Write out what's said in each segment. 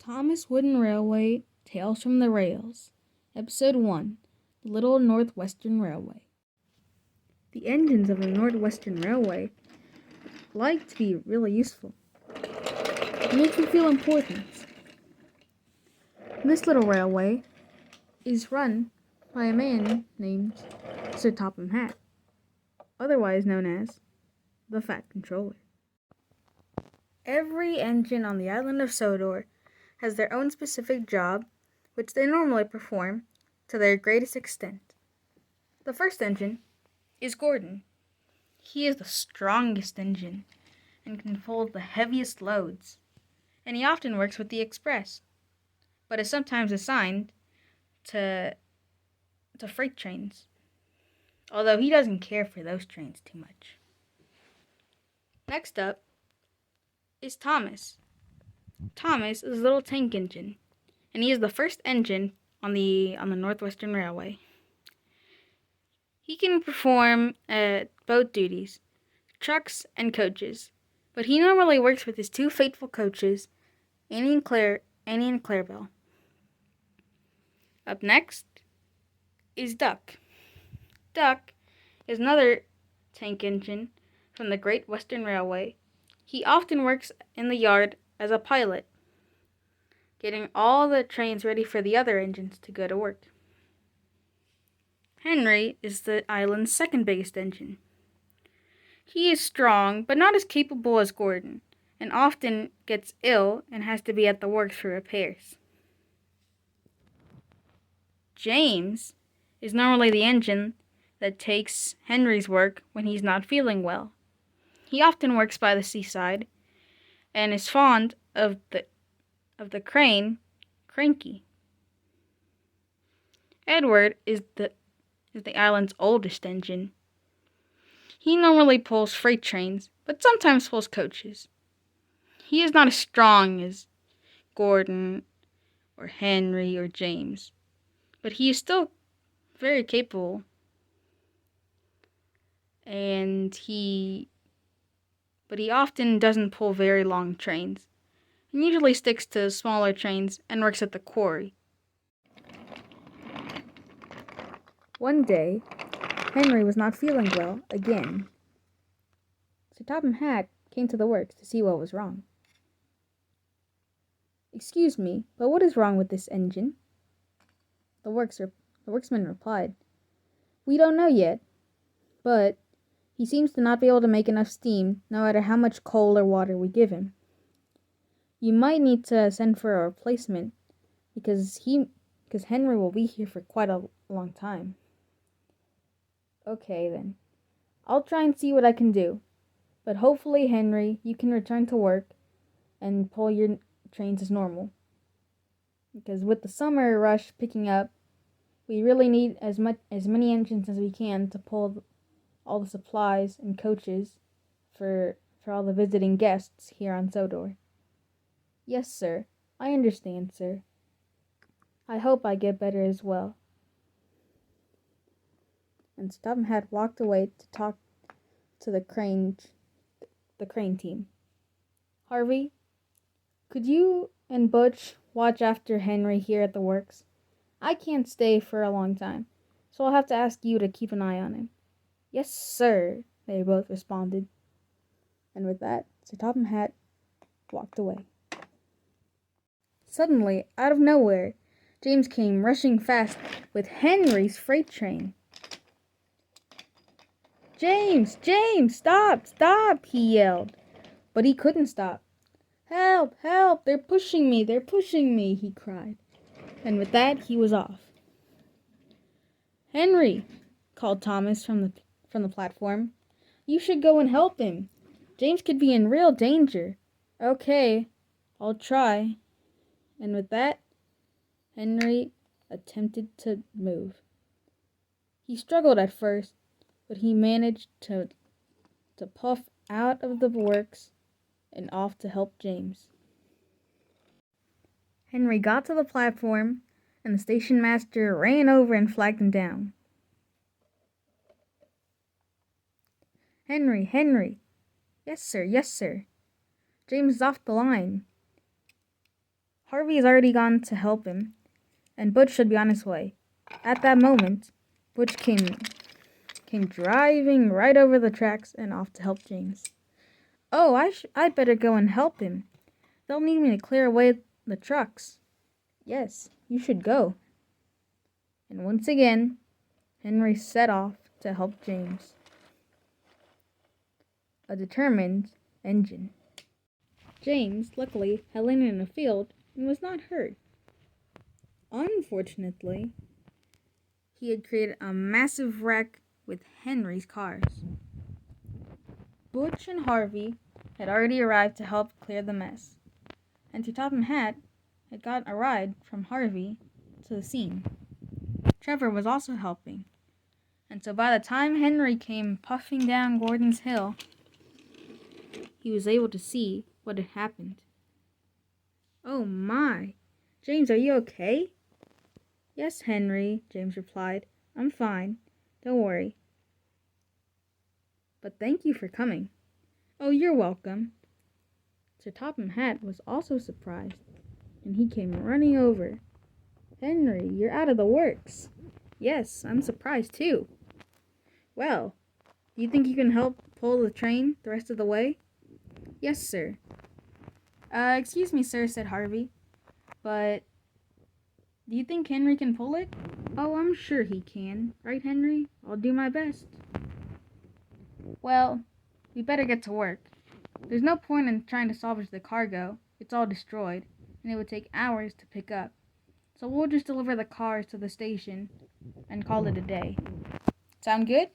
Thomas Wooden Railway, Tales from the Rails. Episode 1, The Little Northwestern Railway. The engines of the Northwestern Railway like to be really useful. It makes you feel important. This little railway is run by a man named Sir Topham Hatt, otherwise known as the Fat Controller. Every engine on the island of Sodor has their own specific job, which they normally perform to their greatest extent. The first engine is Gordon. He is the strongest engine and can hold the heaviest loads, and he often works with the express, but is sometimes assigned to freight trains, although he doesn't care for those trains too much. Next up is Thomas. Thomas is a little tank engine, and he is the first engine on the Northwestern Railway. He can perform boat duties, trucks and coaches, but he normally works with his two faithful coaches, Annie and Clarabelle. Up next is Duck. Duck is another tank engine from the Great Western Railway. He often works in the yard as a pilot, getting all the trains ready for the other engines to go to work. Henry is the island's second biggest engine. He is strong, but not as capable as Gordon, and often gets ill and has to be at the works for repairs. James is normally the engine that takes Henry's work when he's not feeling well. He often works by the seaside and is fond of the crane, Cranky. Edward is the island's oldest engine. He normally pulls freight trains, but sometimes pulls coaches. He is not as strong as Gordon or Henry or James, but he is still very capable. But he often doesn't pull very long trains, and usually sticks to smaller trains and works at the quarry. One day, Henry was not feeling well again. Sir Topham Hatt came to the works to see what was wrong. "Excuse me, but what is wrong with this engine?" The worksman replied, "We don't know yet, but he seems to not be able to make enough steam no matter how much coal or water we give him. You might need to send for a replacement because Henry will be here for quite a long time." "Okay then, I'll try and see what I can do. But hopefully, Henry, you can return to work and pull your trains as normal. Because with the summer rush picking up, we really need as many engines as we can to pull all the supplies and coaches for all the visiting guests here on Sodor." "Yes, sir. I understand, sir. I hope I get better as well." And Topham Hatt walked away to talk to the crane team. "Harvey, could you and Butch watch after Henry here at the works? I can't stay for a long time, so I'll have to ask you to keep an eye on him." "Yes, sir," they both responded. And with that, Sir Topham Hatt walked away. Suddenly, out of nowhere, James came rushing fast with Henry's freight train. James, stop, he yelled. But he couldn't stop. Help, they're pushing me, he cried. And with that, he was off. "Henry," called Thomas from the platform, "you should go and help him. James could be in real danger." "Okay, I'll try." And with that, Henry attempted to move. He struggled at first, but he managed to puff out of the works and off to help James. Henry got to the platform, and the station master ran over and flagged him down. Henry. Yes, sir. James is off the line." Harvey has already gone to help him, and Butch should be on his way. At that moment, Butch came driving right over the tracks and off to help James. Oh, I'd better go and help him. They'll need me to clear away the trucks. Yes, you should go. And once again, Henry set off to help James. A determined engine. James, luckily, had landed in a field and was not hurt. Unfortunately, he had created a massive wreck with Henry's cars. Butch and Harvey had already arrived to help clear the mess, and Two Top Hat had got a ride from Harvey to the scene. Trevor was also helping, and so by the time Henry came puffing down Gordon's hill, he was able to see what had happened. Oh my! James, are you okay? Yes, Henry, James replied. I'm fine. Don't worry. But thank you for coming. Oh, you're welcome. Sir Topham Hatt was also surprised, and he came running over. Henry, you're out of the works. Yes, I'm surprised too. Well, do you think you can help pull the train the rest of the way? Yes, sir. Excuse me, sir, said Harvey, but do you think Henry can pull it? Oh, I'm sure he can. Right, Henry? I'll do my best. Well, we better get to work. There's no point in trying to salvage the cargo. It's all destroyed, and it would take hours to pick up. So we'll just deliver the cars to the station and call it a day. Sound good?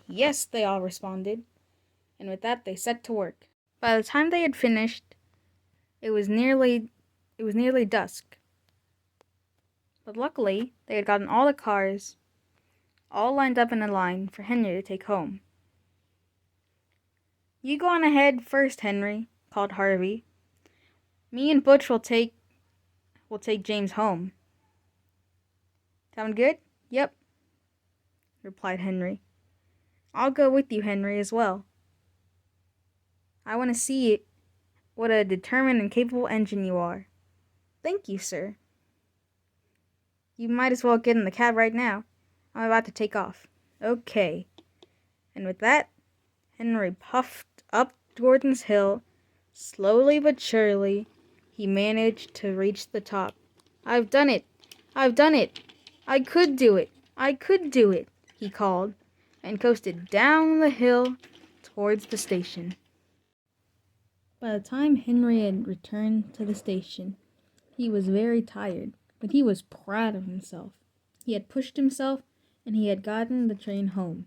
Yes, they all responded, and with that they set to work. By the time they had finished, it was nearly dusk. But luckily, they had gotten all the cars all lined up in a line for Henry to take home. You go on ahead first, Henry, called Harvey. Me and Butch will take James home. Sound good? Yep, replied Henry. I'll go with you, Henry, as well. I want to see what a determined and capable engine you are. Thank you, sir. You might as well get in the cab right now. I'm about to take off. Okay. And with that, Henry puffed up Gordon's hill. Slowly but surely, he managed to reach the top. I've done it! I've done it! I could do it! I could do it! He called, and coasted down the hill towards the station. By the time Henry had returned to the station, he was very tired, but he was proud of himself. He had pushed himself, and he had gotten the train home.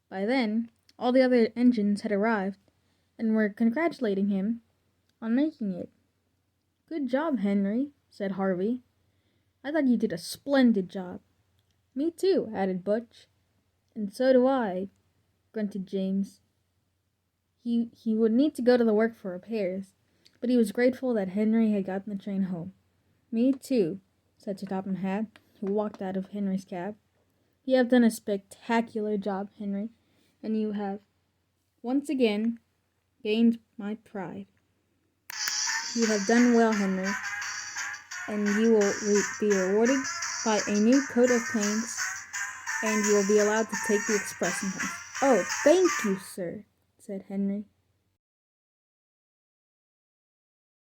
By then, all the other engines had arrived, and were congratulating him on making it. Good job, Henry, said Harvey. I thought you did a splendid job. Me too, added Butch. And so do I, grunted James. He would need to go to the work for repairs, but he was grateful that Henry had gotten the train home. Me too, said Sir Topham Hatt, who walked out of Henry's cab. You have done a spectacular job, Henry, and you have once again gained my pride. You have done well, Henry, and you will be rewarded by a new coat of paint, and you will be allowed to take the express sometimes. Oh, thank you, sir, said Henry.